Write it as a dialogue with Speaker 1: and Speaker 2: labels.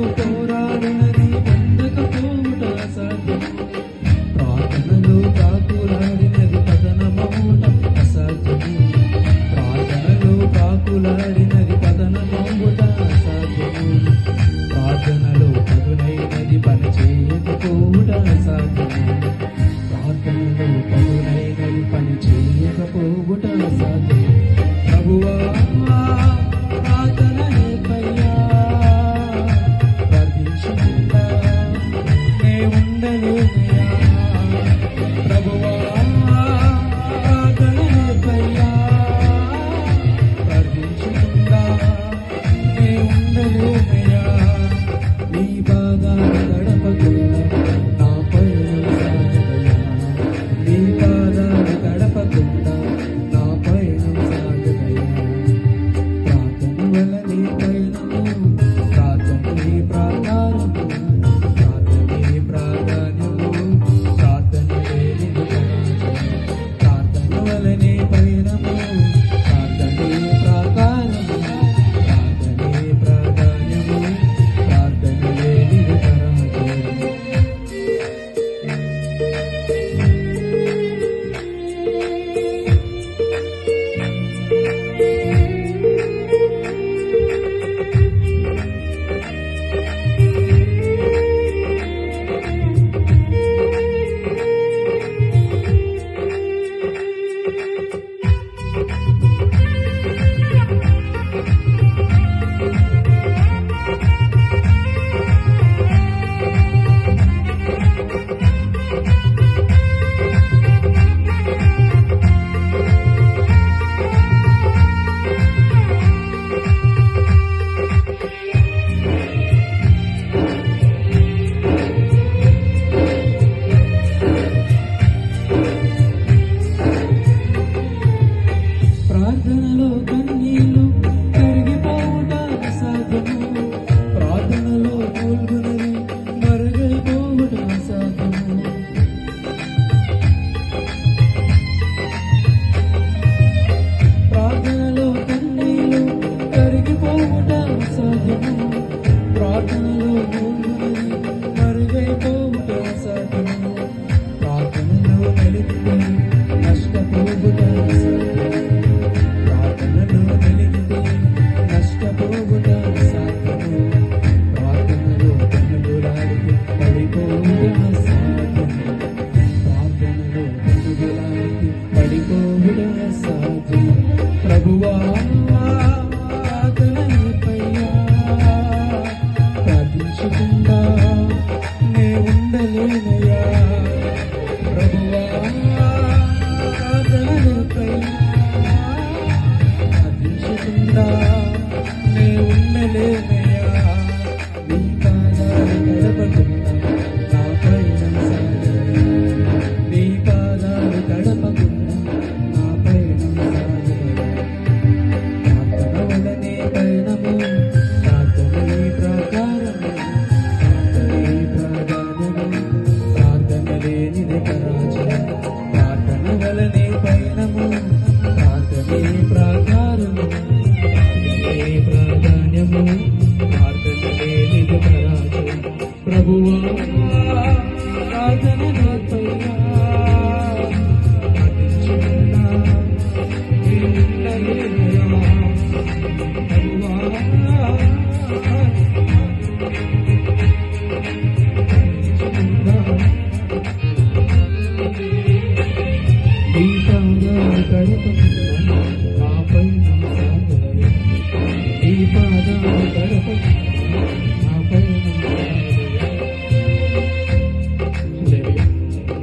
Speaker 1: పోరాడినది పొందకపోవుట అసాధ్యము. ప్రార్థనలో కాకులాడినది పతనమవుట అసాధ్యము. ప్రార్థనలో కాకులాడినది పతనమవుట అసాధ్యము. ప్రార్థనలో పదునైనది పని చేయకపోవుట అసాధ్యము. ప్రార్థనలో పదునైనది పని చేయకపోవుట అసాధ్యము. ప్రభువా ప్రార్థనలో కన్నీళ్ళు కరిగిపోవుట అసాధ్యము. ప్రార్థనలో మూల్గునది మరుగైపోవుట అసాధ్యము. ప్రార్థనలో కన్నీళ్ళు కరిగిపోవుట అసాధ్యము. ప్రార్థనలో మూల్గునది మరుగైపోవుట అసాధ్యము. ప్రార్థనలో నలిగితే నష్టపోవుట అసాధ్యము. ప్రభువా ఆకలిపయ్యా ప్రార్థించకుండా నే ఉండలేనయ్యా. ప్రభువా ఆకలిపయ్యా ప్రార్థించకుండా నే ఉండలేనయ్యా. నీ పాదాలు గడపకుండా నా పయనం సాగదయ్యా. నీ పాదాలు గడపకుండా నా పయనం సాగదయ్యా. ప్రార్థన వలనే పయనము, ప్రార్థనే ప్రాకారము, ప్రార్థనే ప్రాధాన్యము, ప్రార్థన లేనిది పరాజయం. ప్రార్థన వలనే పయనము, ప్రార్థనే ప్రాకారము, ప్రార్థనే ప్రాధాన్యము, ప్రార్థన లేనిది పరాజయం. ప్రభువా